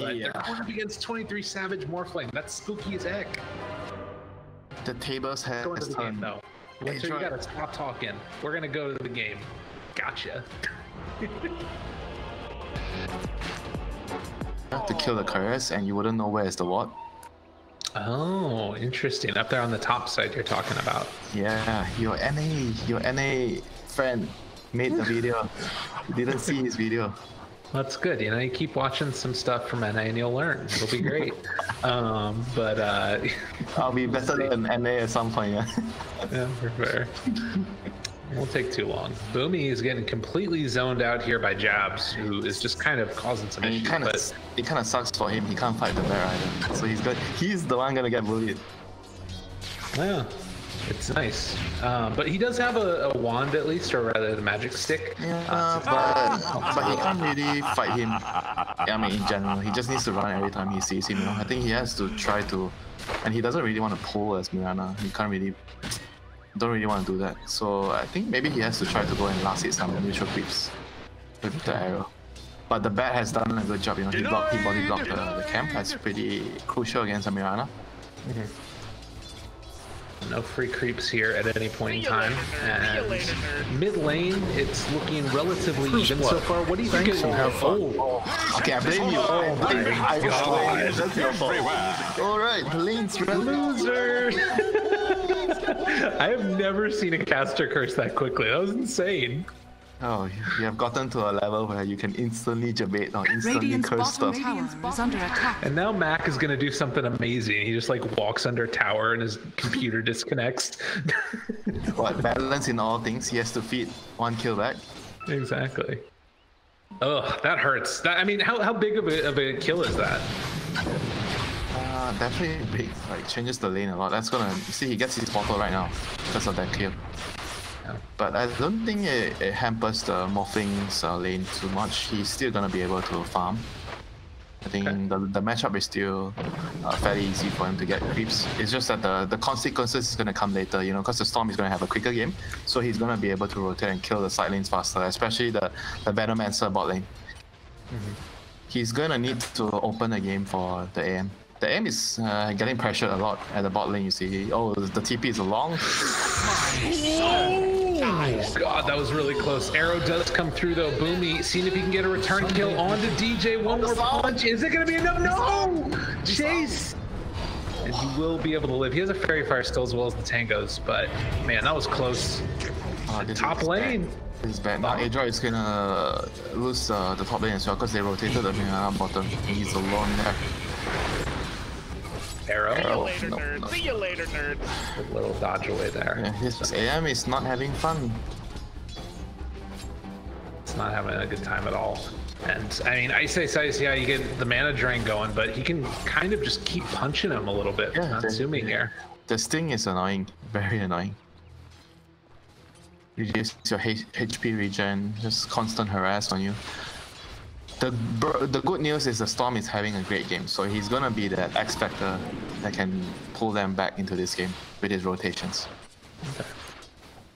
but they're going up against 23 Savage Morphling. That's spooky as heck. The tables have Going to the game, though. Winter, you gotta stop talking. We're gonna go to the game. Gotcha. Have to kill the couriers, and you wouldn't know where is the ward. Oh, interesting. Up there on the top side you're talking about. Yeah, your NA friend made the video. Didn't see his video. That's good. You know, you keep watching some stuff from NA and you'll learn. It'll be great. I'll be better than NA at some point. Yeah. Yeah, for fair. Won't take too long. Boomy is getting completely zoned out here by Jabs, who is just kind of causing some issues. It kind of sucks for him. He can't fight the bear either. So he's the one gonna get bullied. Yeah, it's nice. But he does have a wand at least, or rather the magic stick. Yeah, but he can't really fight him. I mean, in general, he just needs to run every time he sees him. You know, I think he has to try to, and he doesn't really want to pull as Mirana. He don't really want to do that. So I think maybe he has to try to go and last hit some neutral creeps with the arrow. But the bat has done a good job. You know, he body blocked the camp. That's pretty crucial against a Mirana. No free creeps here at any point in time. And mid lane, it's looking relatively even so far. What do you think? Okay, I blame you. Oh my god. That's your fault. Alright, the lane's loser. I have never seen a caster curse that quickly. That was insane. Oh, you have gotten to a level where you can instantly debate or instantly curse stuff. Is under attack. And now Mac is going to do something amazing. He just like walks under a tower and his computer disconnects. What, balance in all things? He has to feed one kill back? Exactly. Ugh, that hurts. I mean, how big of a kill is that? Definitely big. Like, changes the lane a lot. That's gonna... See, he gets his bottle right now because of that kill. But I don't think it hampers the Morphling's lane too much. He's still gonna be able to farm. I think the matchup is still fairly easy for him to get creeps. It's just that the consequences is gonna come later, you know, because the Storm is gonna have a quicker game, so he's gonna be able to rotate and kill the side lanes faster, especially the Venomancer bot lane. He's gonna need to open a game for the AM. The AM is getting pressured a lot at the bot lane, you see. Oh, the TP is long. Oh god, that was really close. Arrow does come through though. Boomy, seeing if he can get a return kill onto DJ. One more punch. Is it going to be enough? No! Chase! And he will be able to live. He has a Fairy Fire still as well as the Tangos, but man, that was close. Top lane. This is bad. Now Adroit is going to lose the top lane as well because they rotated the bottom. He's alone there. Arrow. See you later, nerd. See you later, nerd. A little dodge away there. Yeah, his AM is not having fun. It's not having a good time at all. And I mean, Ice, yeah, you get the mana drain going, but he can kind of just keep punching him a little bit. Yeah, not zooming here. The sting is annoying, very annoying. Reduce your HP regen, just constant harass on you. The good news is the Storm is having a great game, so he's gonna be that X factor that can pull them back into this game with his rotations. Okay.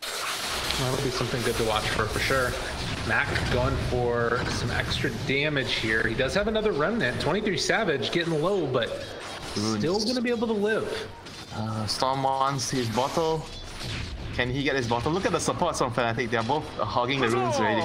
Well, that'll be something good to watch for sure. Mac going for some extra damage here. He does have another remnant. 23 Savage getting low, but still gonna be able to live. Storm wants his bottle. Can he get his bottle? Look at the supports from Fnatic. They're both hogging the runes already.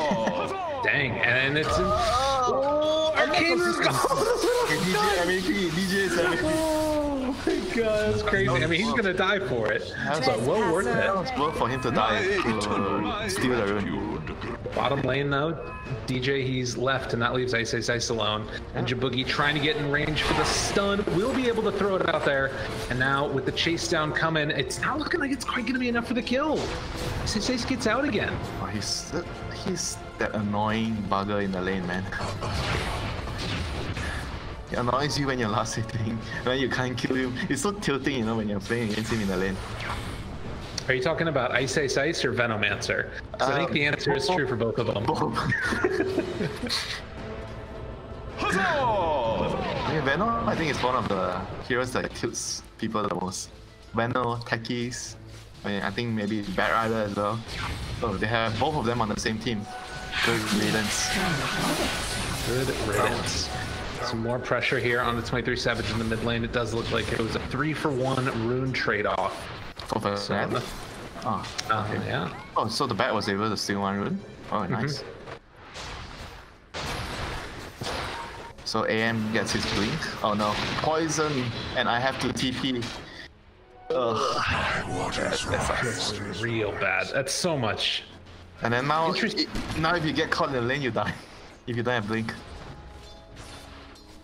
Dang, and it's Arcane Rune. DJ MVP, DJ is MVP. Oh my god, that's crazy. I mean, he's gonna die for it, but well worth it. It's worth for him to die to steal the rune. Bottom lane though, DJ, he's left, and that leaves Ice alone. And Jaboogie trying to get in range for the stun, will be able to throw it out there. And now with the chase down coming, it's not looking like it's quite gonna be enough for the kill. Ice gets out again. Oh, he's that annoying bugger in the lane, man. He annoys you when you're last hitting, when you can't kill him. It's so tilting, you know, when you're playing against him in the lane. Are you talking about Ice or Venomancer? So I think the answer is true for both of them. Yeah, Venom, I think it's one of the heroes that kills people the most. Venom, Techies, I think maybe Bat Rider as well. Oh, they have both of them on the same team. Good riddance. Good riddance. Some more pressure here on the 23 Savage in the mid lane. It does look like it was a 3-for-1 rune trade-off. For Fnatic? Okay. Yeah. Oh, so the bat was able to steal one rune? Oh, nice. So AM gets his blink. Oh no, poison, and I have to TP. Ugh. That's real bad. That's so much. And then now, now if you get caught in the lane, you die. If you don't have blink.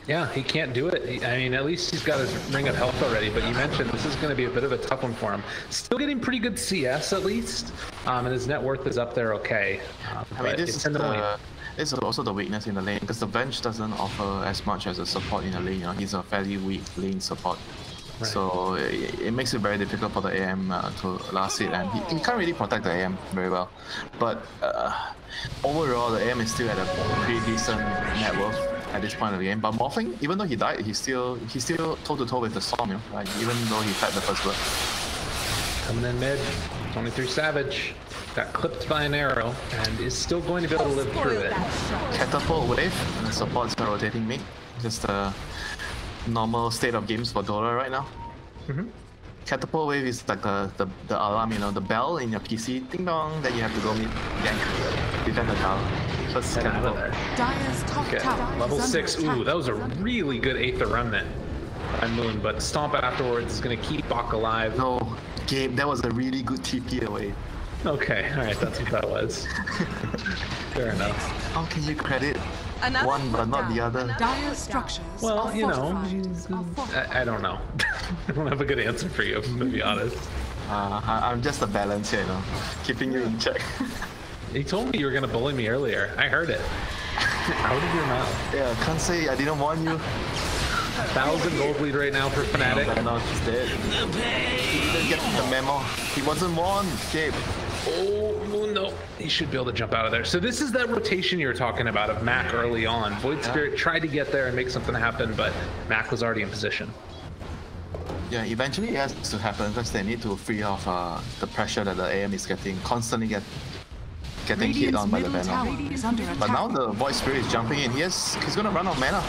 Yeah, he can't do it. I mean, at least he's got his ring of health already, but you mentioned this is going to be a bit of a tough one for him. Still getting pretty good CS at least, and his net worth is up there okay. I mean, this is also the weakness in the lane, because the bench doesn't offer as much as a support in the lane. You know, he's a fairly weak lane support. Right. So it makes it very difficult for the AM to last hit, and he can't really protect the AM very well. But overall, the AM is still at a pretty decent net worth at this point of the game. But Morphling, even though he died, he's still toe-to-toe with the Storm, you know, right? Even though he fed the first blood. Coming in mid, 23 Savage. Got clipped by an arrow, and is still going to be able to live through it. Catapult wave, and the support's rotating mid. Just a normal state of games for Dota right now. Catapult wave is like the alarm, you know, the bell in your PC, ding dong, that you have to go mid, gank, defend the tower. First catapult. Okay, level 6. Ooh, that was a really good Aether Remnant by Moon, but Stomp afterwards is going to keep Bach alive. No, Gabe, that was a really good TP away. Okay, alright, that's what that was. Fair enough. How can you credit one but not the other? Well, you know, I don't know. I don't have a good answer for you, to be honest. I'm just a balance here, you know, keeping you in check. You told me you were going to bully me earlier. I heard it. Out of your mouth. Yeah, can't say I didn't warn you. 1,000 gold lead right now for Fnatic. No, he's dead. He didn't get the memo. He wasn't warned, Gabe. Oh, no. He should be able to jump out of there. So this is that rotation you were talking about of Mac early on. Void Spirit tried to get there and make something happen, but Mac was already in position. Yeah, eventually it has to happen because they need to free off the pressure that the AM is constantly getting hit on by the Venom. But now the Void Spirit is jumping in. He's gonna run out of mana.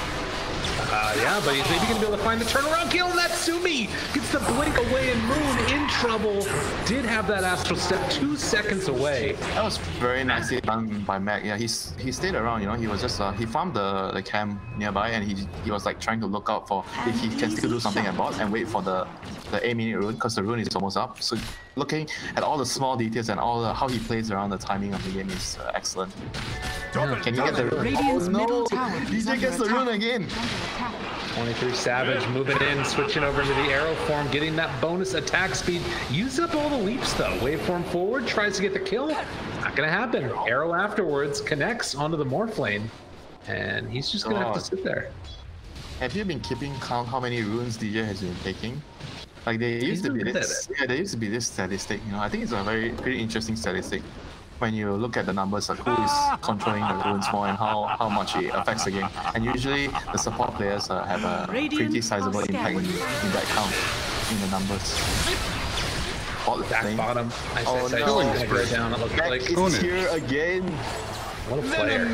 Yeah, but he's maybe going to be able to find the turnaround kill. Natsumi gets the blink away, and Moon in trouble. Did have that Astral Step 2 seconds away. That was very nicely done by Mac. Yeah, he stayed around, you know. He was just he farmed the camp nearby, and he was like trying to look out for if he can still do something at bot and wait for the 8-minute rune, because the rune is almost up. So looking at all the small details and how he plays around the timing of the game is excellent. Yeah. Can you get the rune? Oh no! DJ gets the rune again! 23 Savage moving in, switching over into the arrow form, getting that bonus attack speed. Use up all the leaps though. Waveform forward, tries to get the kill. Not gonna happen. Arrow afterwards connects onto the Morph lane, and he's just gonna have to sit there. Have you been keeping count how many runes DJ has been taking? Like they used to be this. Yeah, there used to be this statistic. You know, I think it's a pretty interesting statistic. When you look at the numbers, like who is controlling the runes more and how much it affects the game. And usually the support players have a pretty sizable impact in that count, in the numbers. Back bottom. Oh no, down, it looks like. It's here again. What a player.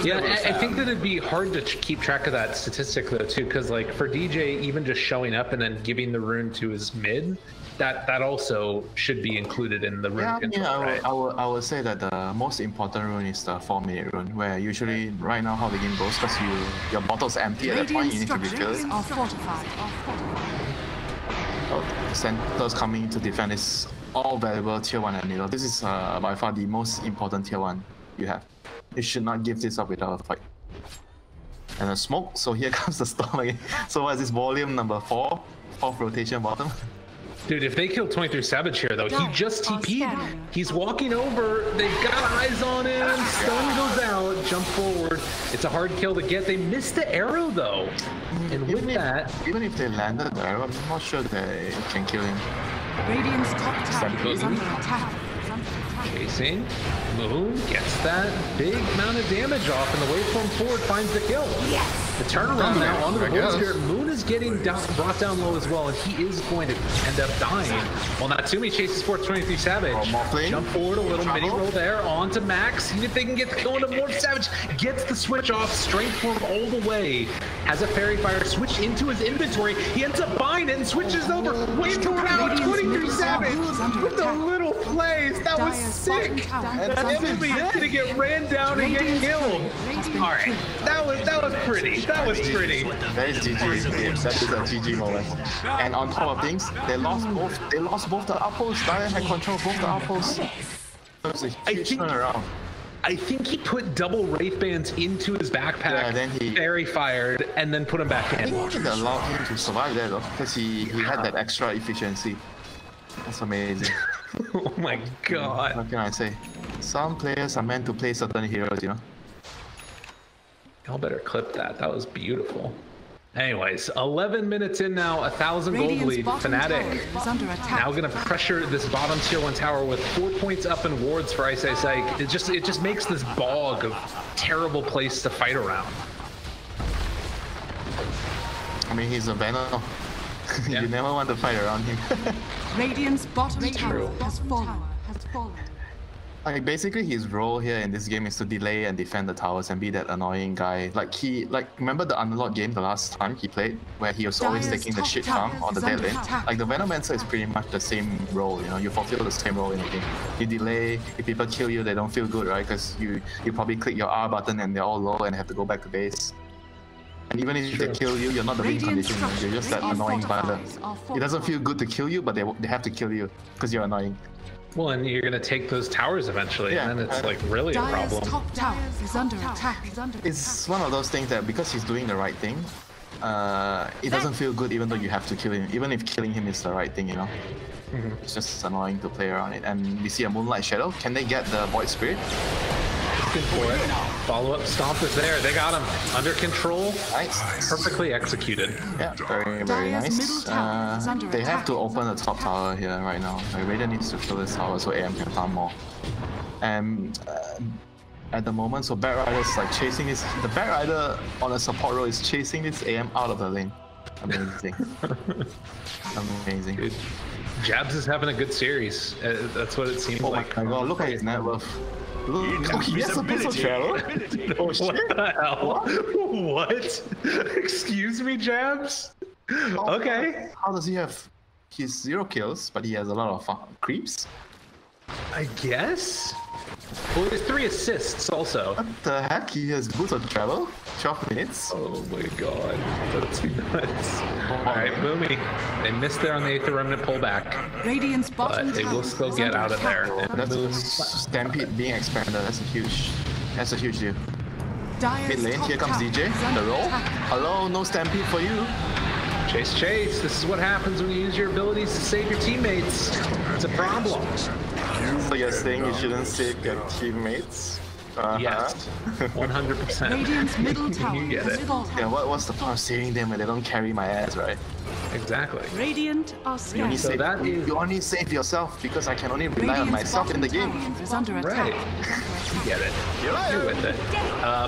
Yeah, I think that it'd be hard to keep track of that statistic though too, because like for DJ, even just showing up and then giving the rune to his mid, that also should be included in the rune control, right? I would say that the most important rune is the 4-minute rune, where usually right now how the game goes, because your bottle's empty at that point, you need to refill it. Centers coming to defend is all valuable tier 1 and middle. This is by far the most important tier 1 you have. You should not give this up without a fight. And a smoke, so here comes the storm again. So what is this, volume number 4? 4th rotation bottom? Dude, if they kill 23 Savage here, though, he just TP'd. He's walking over. They've got eyes on him. Stun goes out. Jump forward. It's a hard kill to get. They missed the arrow, though. And with that... Even if they landed the arrow, I'm not sure they can kill him. Radiant's top tower is under attack. Chasing. Moon gets that big amount of damage off, and the waveform forward finds the kill. Yes. The turnaround now onto the board here. Moon is getting brought down low as well, and he is going to end up dying. Well, Natsumi chases Sports 23 Savage. Jump forward a little, mini roll there, onto Max. See if they can get the kill into Morph. Savage gets the switch off, strength form all the way. Has a Fairy Fire switch into his inventory. He ends up buying it and switches over. Wait till now, 23 Savage with the little plays. That was sick. And Natsumi is going to get ran down and get killed. All right, that was pretty. That was pretty. That is GG game. That is a GG moment. And on top of things, they lost both the outposts. Dire had control of both the outposts. It was a huge turnaround. I think he put double Wraith Bands into his backpack, yeah, then he Fairy Fired, and then put him back in. I think they allowed him to survive there though, because he had that extra efficiency. That's amazing. Oh my god. What can I say? Some players are meant to play certain heroes, you know? Y'all better clip that. That was beautiful. Anyways, 11 minutes in now, 1,000 gold lead. Fnatic now going to pressure this bottom tier 1 tower with 4 points up in wards for Ice Ice Ike. It just makes this bog of terrible place to fight around. I mean, he's a Venom. You never want to fight around him. Radiant's bottom tower has fallen. Like basically his role here in this game is to delay and defend the towers and be that annoying guy. Like remember the Unlocked game the last time he played, where he was always taking the shit farm on the dead lane? Like the Venomancer is pretty much the same role, you know, you fulfill the same role in the game. You delay, if people kill you, they don't feel good, right? Because you probably click your R button and they're all low and have to go back to base. And even if they kill you, you're not the win condition, you're just that annoying bugger. It doesn't feel good to kill you, but they have to kill you because you're annoying. Well, and you're going to take those towers eventually, and then it's like really a problem. Top tower is under attack. It's one of those things that because he's doing the right thing, it doesn't feel good even though you have to kill him, even if killing him is the right thing, you know? It's just annoying to play around it. And we see a Moonlight Shadow. Can they get the Void Spirit? Looking for it. Follow-up stomp is there. They got him under control. Nice. Perfectly executed. Yeah, very, very nice. They have to open the top tower here right now. Raider needs to kill this tower so AM can farm more. And at the moment, so Bat Rider is like chasing his... The Bat Rider on a support role is chasing this AM out of the lane. Amazing. Amazing. Dude, Jabs is having a good series. That's what it seems like. Oh my god, look at his net worth. Look, he has a personal travel? Oh shit. What the hell? What? Excuse me, Jabs? Okay. How does he have... He's 0 kills, but he has a lot of creeps? I guess? Well, he has 3 assists also. What the heck? He has boots of travel? 12 minutes? Oh my god. That's nuts. Alright, Boomy. They missed there on the 8th Remnant pullback. Radiant's bottom but they will still get out of there. That's a Stampede being expanded. That's a huge deal. Mid lane, here comes DJ. The roll. Hello, no Stampede for you. Chase, chase. This is what happens when you use your abilities to save your teammates. It's a problem. So you're saying you shouldn't save your teammates? Yes, 100%. Radiant's middle tower You get it. Yeah, what's the point of saving them when they don't carry my ass, right? Exactly. Radiant are scared. You only save yourself because I can only rely on myself in the game. Right. You get it. You're with it.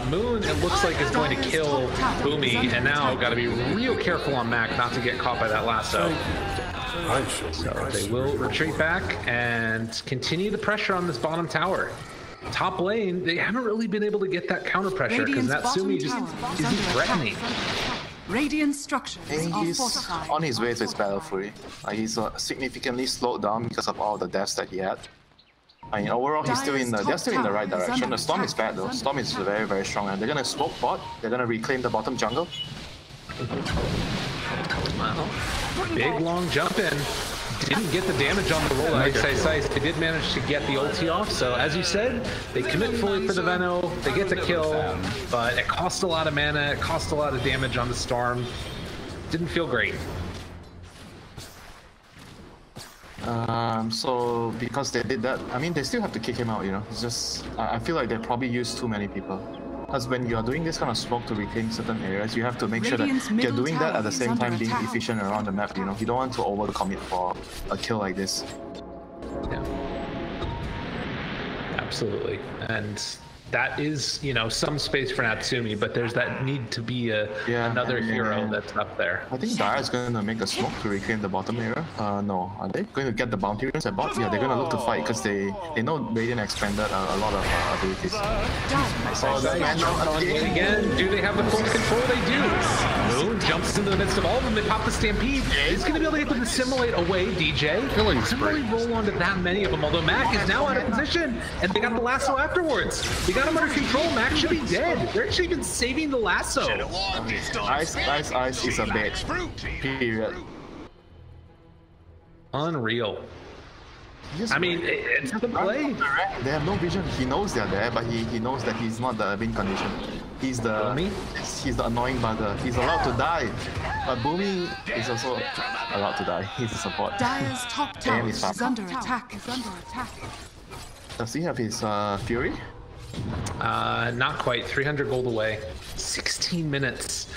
Moon, it looks like, is going to kill Boomy, and now got to be real careful on Mac not to get caught by that lasso. So they will retreat back and continue the pressure on this bottom tower. Top lane, they haven't really been able to get that counter pressure because Natsumi just isn't threatening. Radiant structures he's on his way to his Battle Fury. He's significantly slowed down because of all the deaths that he had. I mean, overall, they're still in the right direction. The Storm is bad though. Storm is very, very strong, and they're gonna smoke bot. They're gonna reclaim the bottom jungle. Wow. Big long jump in. Didn't get the damage on the roll. They did manage to get the ulti off. So as you said, they commit fully for the Veno. They get the kill, but it cost a lot of mana. It cost a lot of damage on the Storm. Didn't feel great. So because they did that, I mean, they still have to kick him out, you know. It's just, I feel like they probably used too many people. Because when you're doing this kind of smoke to reclaim certain areas, you have to make sure that you're doing that at the same time being efficient around the map, you know. You don't want to overcommit for a kill like this. Yeah. Absolutely. And that is, you know, some space for Natsumi, but there's that need to be another hero that's up there. I think Dire is going to make a smoke to reclaim the bottom area. No, are they going to get the bounty runes at bot? Yeah, they're going to look to fight because they know Radiant expanded a lot of abilities. Again, do they have the full control? They do. Moon jumps into the midst of all of them. They pop the Stampede. He's going to be able to assimilate away DJ. Doesn't really roll onto that many of them, although Mac is now out of position, and they got the lasso afterwards. They got him under control. Mac should be dead. They're actually been saving the lasso. Ice is a bait. Period. Unreal. I mean, it's the play. They have no vision. He knows they're there, but he knows that he's not the win condition. He's the annoying bugger. He's allowed to die, but Boomy is also allowed to die. He's a support. Dire's top tower is under attack. Does he have his Fury? Not quite. 300 gold away. 16 minutes.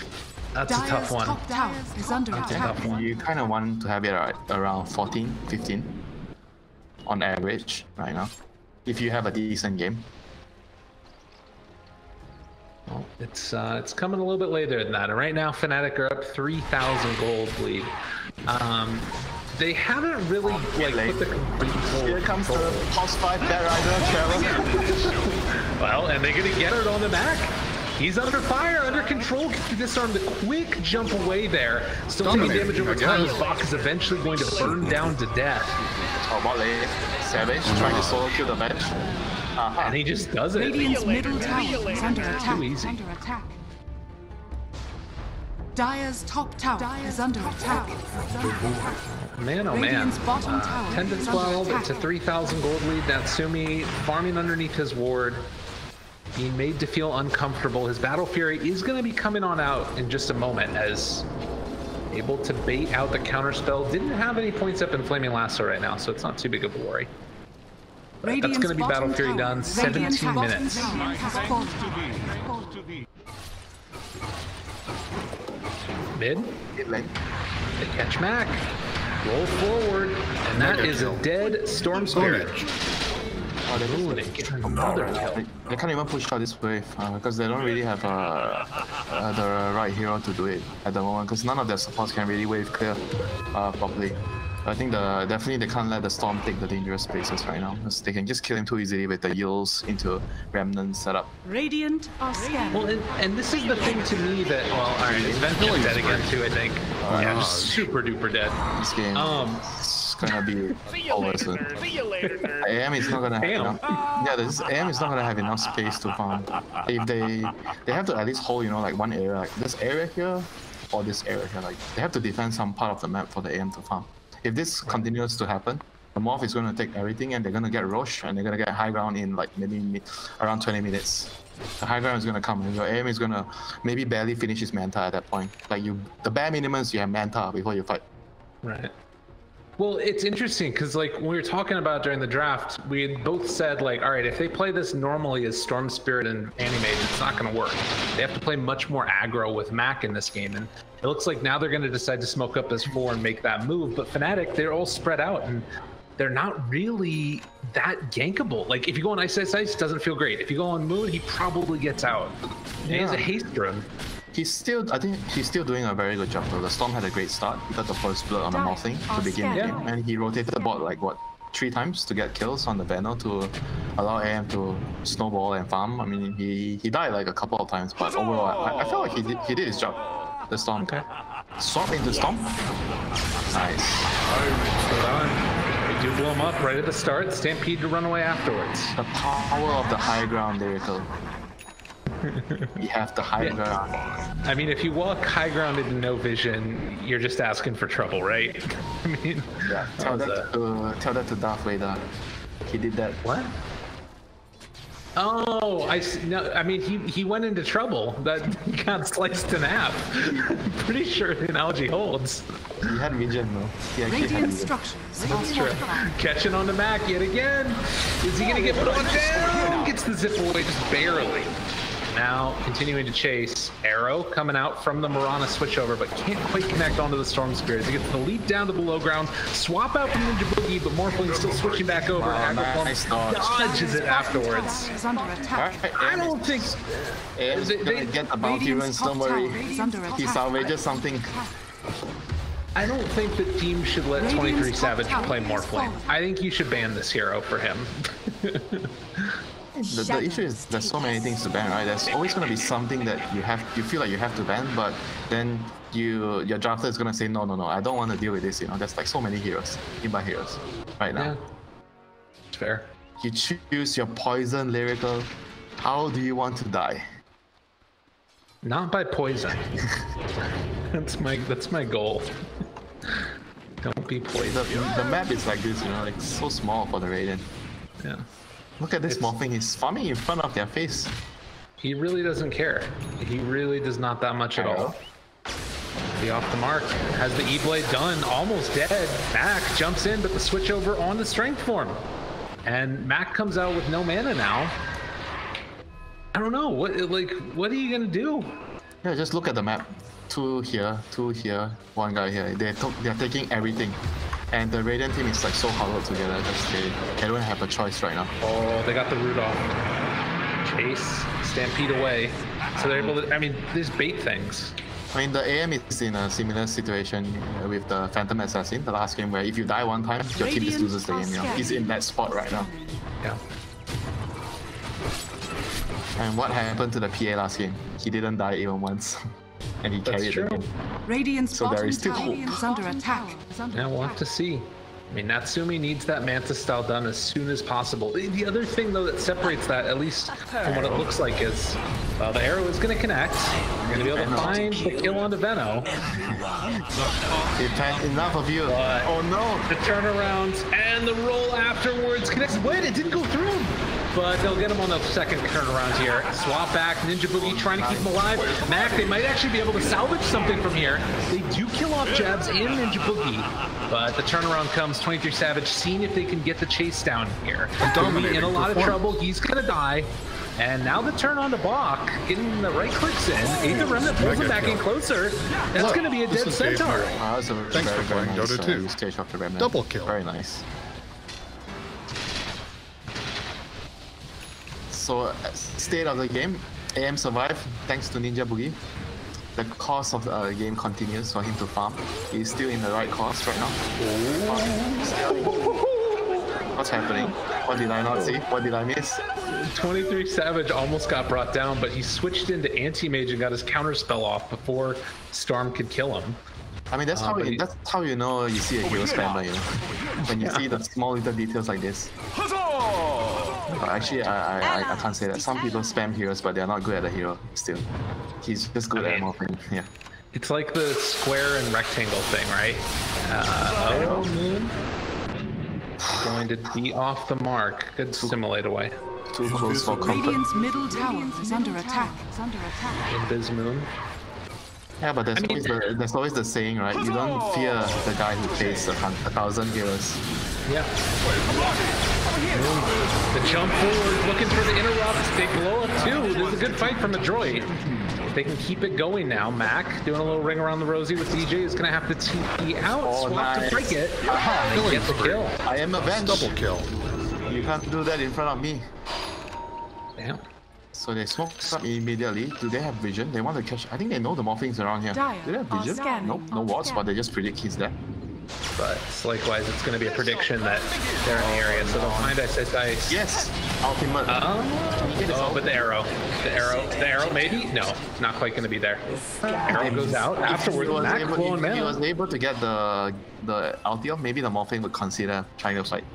That's a tough one. Top tower is under attack. You kind of want to have it around 14, 15 on average right now, if you have a decent game. Well, it's coming a little bit later than that. And right now, Fnatic are up 3,000 gold lead. They haven't really put the complete. Here comes the plus 5 Dead Rider, Trevor. Well, and they're gonna get it on the back. He's under fire, under control. Can disarm the quick jump away there. Still taking damage over time. His Bach is eventually going to burn down to death. Oh, Motley, Savage trying to solo kill the bench. And he just does it. Radiant's middle tower is under attack. Too easy. Dire's top tower is under attack. Man, oh man. Radiant's bottom tower 10 to 12 to 3,000 gold lead. Natsumi farming underneath his ward. Being made to feel uncomfortable. His Battle Fury is going to be coming on out in just a moment as able to bait out the counterspell. Didn't have any points up in Flaming Lasso right now, so it's not too big of a worry. But that's going to be Battle Fury done. 17 minutes. Mid. They catch Mac. Roll forward. And that is a dead Storm Spirit. Oh, they get another kill. They can't even push out this wave because they don't really have the right hero to do it at the moment, because none of their supports can really wave clear properly. I think definitely they can't let the Storm take the dangerous spaces right now, because they can just kill him too easily with the yields into Remnant setup. Radiant are scared. Well, and this is the thing to me that, well, alright, Ventful dead again too, I think. Yeah, just super duper dead. This game is gonna be over soon. AM is not gonna have enough. Yeah, this AM is not gonna have enough space to farm. If they have to at least hold, you know, like one area, like this area here or this area here, like they have to defend some part of the map for the AM to farm. If this continues to happen, the Morph is going to take everything and they're going to get Roche and they're going to get high ground in like maybe around 20 minutes. The high ground is going to come and your aim is going to maybe barely finish his Manta at that point. Like the bare minimum is you have Manta before you fight. Right. Well, it's interesting because like when we were talking about during the draft, we had both said like, all right, if they play this normally as Storm Spirit and Animate, it's not going to work. They have to play much more aggro with Mac in this game, and it looks like now they're going to decide to smoke up as 4 and make that move. But Fnatic, they're all spread out and they're not really that gankable. Like if you go on Ice, it doesn't feel great. If you go on Moon, he probably gets out. And he has a haste rune. I think he's still doing a very good job though. The Storm had a great start. He got the first blood on the Morphling to begin the game, and he rotated the bot like what 3 times to get kills on the banner to allow AM to snowball and farm. I mean, he died like a couple of times, but overall, I felt like he did his job. The Storm. Okay. Swap into Storm. Nice. They do blow him up right at the start. Stampede to run away afterwards. The power of the high ground lyrical. You have the high ground. I mean, if you walk high ground into no vision, you're just asking for trouble, right? I mean, yeah. Tell that to Darth Vader. He did that. What? Oh, no, I mean, he went into trouble. That he got sliced in half. I'm pretty sure the analogy holds. He had vision though. Radiant structures. That's true. Catching on the Mac yet again. Is he gonna get put on down? Gets the zip away just barely. now continuing to chase. Arrow coming out from the Mirana switchover, but can't quite connect onto the Storm Spirit. He gets the leap down to the low ground, swap out from Ninja Boogie, but Morphling still switching back over. Nice dodges it afterwards. I don't think they get the bounty runs, don't worry. He salvages something. I don't think the team should let 23 Savage play Morphling. I think you should ban this hero for him. The issue is there's so many things to ban, right? There's always going to be something that you feel like you have to ban, but then your drafter is going to say no, I don't want to deal with this. You know, there's like so many heroes, inbound heroes, right now. Yeah. It's fair. You choose your poison lyrical. How do you want to die? Not by poison. That's my goal. Don't be poisoned. The map is like this, you know, like so small for the Raiden. Yeah. Look at this Morphling, he's farming in front of their face. He really doesn't care. He really does not that much at all. Be off the mark. Has the E-Blade done. Almost dead. Mac jumps in, but the switch over on the Strength form. And Mac comes out with no mana now. I don't know. What are you gonna do? Yeah, just look at the map. Two here, one guy here. They're taking everything. And the Raiden team is like so huddled together because they don't have a choice right now. Oh, they got the root off. Chase, stampede away. So they're able to, I mean, there's bait things. I mean, the AM is in a similar situation with the Phantom Assassin, the last game, where if you die one time, your team just loses the game. You know? He's in that spot right now. Yeah. And what happened to the PA last game? He didn't die even once. And he carried the game. Radiant's so there is still hope. is under attack. Now we'll have to see. I mean, Natsumi needs that Manta style done as soon as possible. The other thing, though, that separates that, at least from what it looks like, is the arrow is going to connect. You're going to be able to find the kill onto Veno. Enough of you. Oh no! The turnarounds and the roll afterwards connects. Wait, it didn't go through him. But they'll get him on the second turnaround here. Swap back, Ninja Boogie trying to keep him alive. Mac, they might actually be able to salvage something from here. They do kill off Jabs and Ninja Boogie, but the turnaround comes. 23 Savage seeing if they can get the chase down here. Boogie in a lot of trouble. He's gonna die. And now the turn on to Bach, getting the right clicks in. Aether Remnant pulls him back in closer. That's going to be a dead Centaur. Thanks for playing Dota 2. Stage off the Remnant. Double kill. Very nice. So, state of the game, AM survived thanks to Ninja Boogie. The course of the game continues for him to farm. He's still in the right course right now. What's happening? What did I not see? What did I miss? 23 Savage almost got brought down, but he switched into anti-mage and got his counterspell off before Storm could kill him. I mean, that's how you know you see a hero spammer, you know? When you see the small little details like this. Actually, I can't say that. Some people spam heroes, but they're not good at the hero still. He's just good at morphing, yeah. It's like the square and rectangle thing, right? Moon. Going to be off the mark. Good simulate away. Too close for comfort. Radiant's middle tower is under attack. Invis Moon. Yeah, but there's always the saying, right? You don't fear the guy who plays 1,000 heroes. Yeah. The jump forward, looking for the interrupt. They blow up too. There's a good fight from Adroit. They can keep it going now. Mac doing a little ring around the rosy with DJ is going to have to TP out. Swap nice. To break it. They get the kill. I am avenged. Double kill. You can't do that in front of me. Damn. So they smoke up immediately. Do they have vision? They want to catch. I think they know the morphings around here. Do they have vision? Nope, no wards, but they just predict he's there. But likewise, it's going to be a prediction that they're in the area, so they'll find us. Yes, ultimate. Oh, but the arrow, maybe? No, not quite going to be there. Arrow goes out afterwards. If he was able to get the ulti, maybe the morphing would consider trying to fight.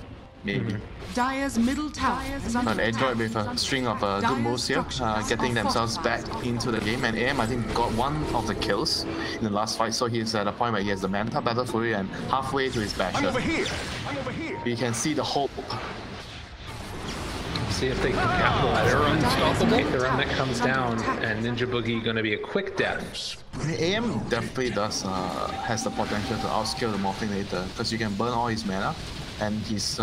Maybe. Dire's middle tower is under But Adroit with a string of good moves here, getting themselves back into the game, and AM I think got one of the kills in the last fight, so he's at a point where he has the Manta Battle Fury and halfway to his basher. We can see the hope. See if they can capitalize. The remnant comes down, and Ninja Boogie going to be a quick death. AM definitely has the potential to outskill the morphing later, because you can burn all his mana, and he's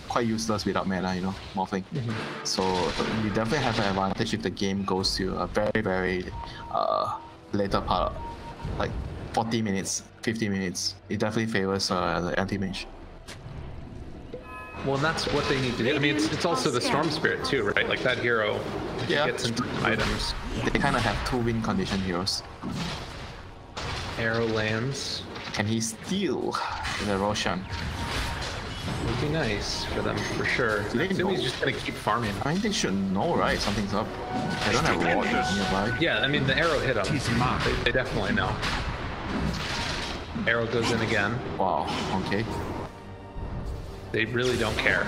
quite useless without mana, you know, Morphling. So you definitely have an advantage if the game goes to a very later part, like 40 minutes, 50 minutes. It definitely favors the anti-mage. Well, and that's what they need to do. I mean, it's also the Storm Spirit too, right? Like that hero gets into items. They kind of have 2 win condition heroes. Arrow lands. Can he steal the Roshan? Would be nice for them, for sure. Do they know? He's just gonna keep farming. I mean, they should know, right? Something's up. They don't have ward nearby. Yeah, I mean, the arrow hit them. They definitely know. Arrow goes in again. Wow, okay. They really don't care.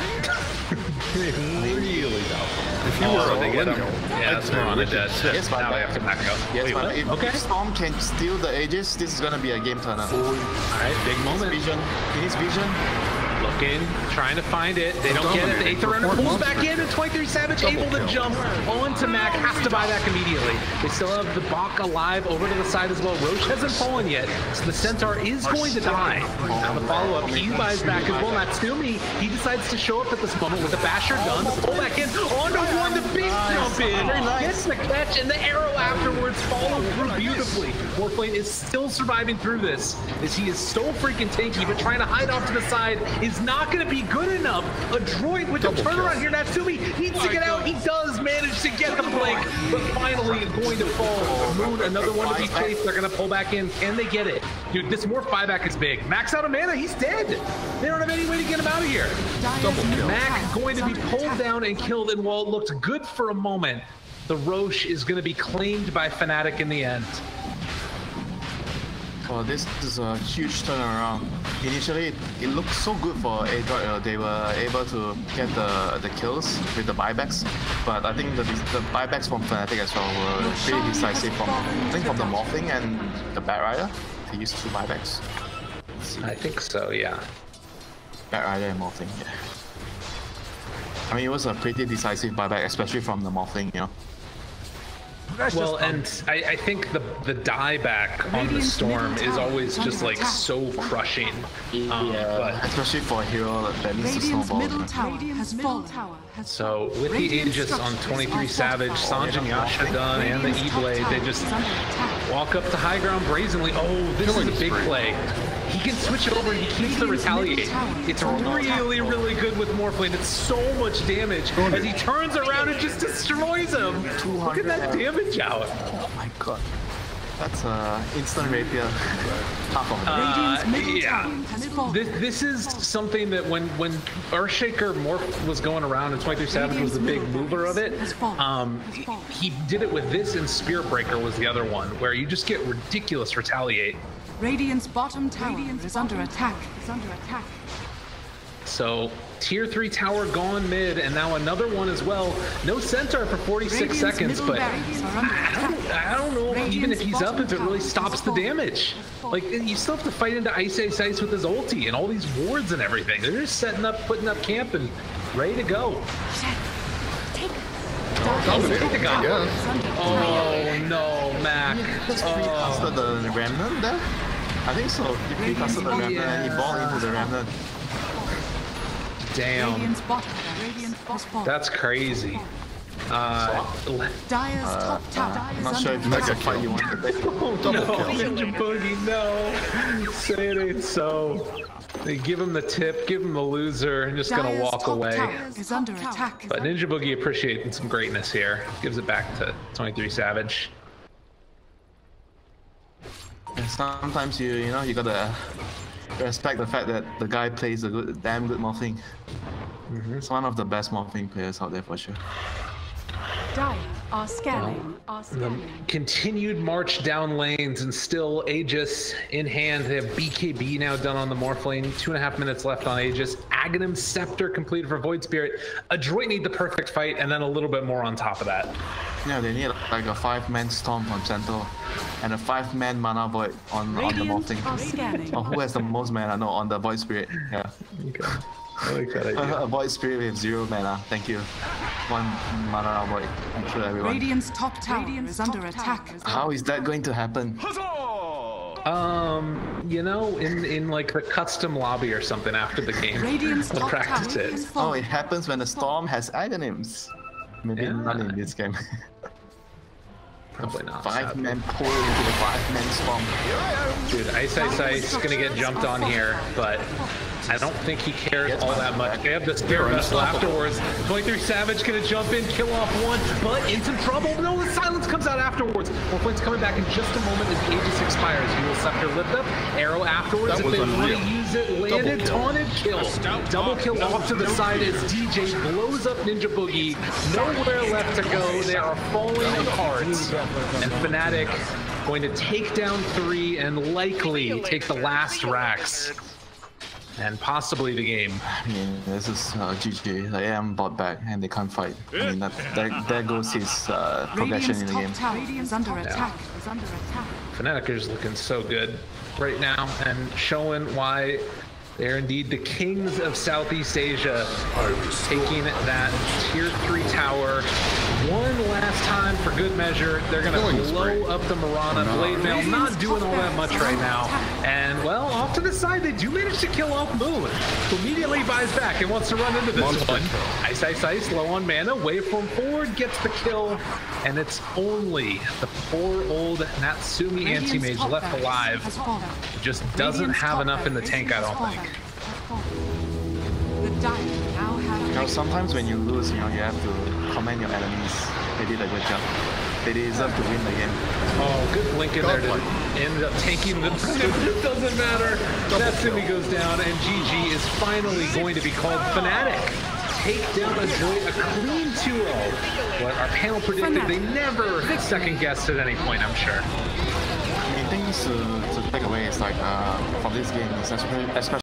They really don't. If you were they get him. Yeah, I'd that's say on a Richard dead. Yes, Now they have to back up. Yes, Wait, but what? if Okay. Storm can steal the Aegis, this is gonna be a game turner. Alright, big moment. Vision. His vision. Looking, trying to find it. They don't get it. The Aether Runner pulls back in, and 23 Savage able to jump onto Mac. Has to buy back immediately. They still have the Bach alive over to the side as well. Roche hasn't fallen yet, so the Centaur is going to die. Now the follow-up, he buys back as well. Natsumi, he decides to show up at this moment with the Basher gun, pull back in, onto one, the big jump in, gets the catch, and the arrow afterwards follows through beautifully. Morphling is still surviving through this, as he is so freaking tanky, but trying to hide off to the side is not going to be good enough. Adroit with the turnaround here. Natsumi needs to get out. He does manage to get the blink, but finally going to fall. Moon, another one to be chased. They're going to pull back in. Can they get it? Dude, this more buyback is big. Max out of mana. He's dead. They don't have any way to get him out of here. Mac going to be pulled down and killed, and while it looked good for a moment, the Roche is going to be claimed by Fnatic in the end. Oh, this is a huge turnaround. Initially, it looked so good for Adroit. They were able to get the kills with the buybacks, but I think the buybacks from Fnatic as well were pretty decisive from the Morphling and the Bat Rider. They used 2 buybacks. I think so, yeah. Bat Rider and Morphling, yeah. I mean, it was a pretty decisive buyback, especially from the Morphling, you know. Well, and I think the dieback on the Storm is always just like so crushing. But especially for a hero that needs to snowball. So with the Aegis on 23 Savage, Sanj and Yasha done, and the E-Blade, they just walk up to high ground brazenly. Oh, this is a big play. He can switch it over and he keeps the retaliate. It's really good with Morphling. It's so much damage as he turns around and just destroys him. Look at that damage out. Oh my god. That's instant rapier. Half of it. Yeah. This is something that when Earthshaker Morph was going around and 23 Savage was the big mover of it, he did it with this, and Spirit Breaker was the other one, where you just get ridiculous retaliate. Radiant's bottom tower is under attack. So tier 3 tower gone mid, and now another one as well. No Centaur for 46 seconds, but I don't know even if he's up, if it really stops the damage. Like, you still have to fight into Ice with his ulti and all these wards and everything. They're just setting up, putting up camp and ready to go. Oh no, Mac. After the Remnant there? I think so. He pre-casted the Remnant and he balled into the Remnant. Damn. That's crazy. Dire's top tower. I'm not sure if that's a fight you want to take. Ninja Boogie, no. Say it ain't so. They give him the tip, give him the loser, and just gonna walk away. Is under attack. But Ninja Boogie appreciating some greatness here. Gives it back to 23 Savage. And sometimes you gotta respect the fact that the guy plays a damn good Morphling. It's one of the best Morphling players out there for sure. Dire are scanning. The continued march down lanes, and still Aegis in hand. They have BKB now done on the Morphling. 2.5 minutes left on Aegis. Aghanim Scepter completed for Void Spirit. Adroit need the perfect fight, and then a little bit more on top of that. Yeah, they need like a 5-man Storm from Centaur and a 5-man Mana Void on the Morphling. Oh, who has the most mana? No, on the Void Spirit. Yeah. Okay. I like that idea. A Void Spirit with 0 mana. Thank you. 1 mana Void. Thank you, everyone. Radiant's top tower is under attack. How is that going to happen? You know, in like the custom lobby or something after the game. Radiant's We'll top practice tower it. is Oh, falling. it happens when the storm has agonyms. Maybe not in this game. Probably not. 5-man pull into the 5-man storm. Dude, Ice gonna get jumped on here, but I don't think he cares all that much. They have the Spirit Vessel afterwards. 23 Savage gonna jump in, kill off one, but in some trouble. No, the silence comes out afterwards. Morpoint's coming back in just a moment as the Aegis expires. You will Scepter lift up, arrow afterwards. That If was they want to unreal. use it, landed, Double kill. taunted, kill. Double kill off to the side as DJ blows up Ninja Boogie. Nowhere left to go. They are falling apart. And Fnatic going to take down 3 and likely take the last racks. And possibly the game. I mean, this is GG. The AM bought back and they can't fight. I mean, there goes his progression in the game. Radiant's top tower is under attack. Fnatic is looking so good right now and showing why they're indeed the kings of Southeast Asia, taking that tier 3 tower one last time for good measure. They're going to blow up the Mirana. Blade Mail not doing all that much right now. And, well, off to the side, they do manage to kill off Moon, who immediately buys back and wants to run into this one. Ice, low on mana, waveform forward, gets the kill, and it's only the poor old Natsumi anti-mage left alive. Just doesn't have enough in the tank, I don't think. The Dire now have You know, sometimes when you lose, you know, you have to commend your enemies. They did a good job. They deserve to win the game. Oh, good blink in there to end up tanking the it doesn't matter. Natsumi goes down, and GG is finally going to be called Fnatic. Take down Adroit, a clean 2-0. What our panel predicted, they never second guessed at any point, I'm sure. I mean, things to take away is like from this game, is especially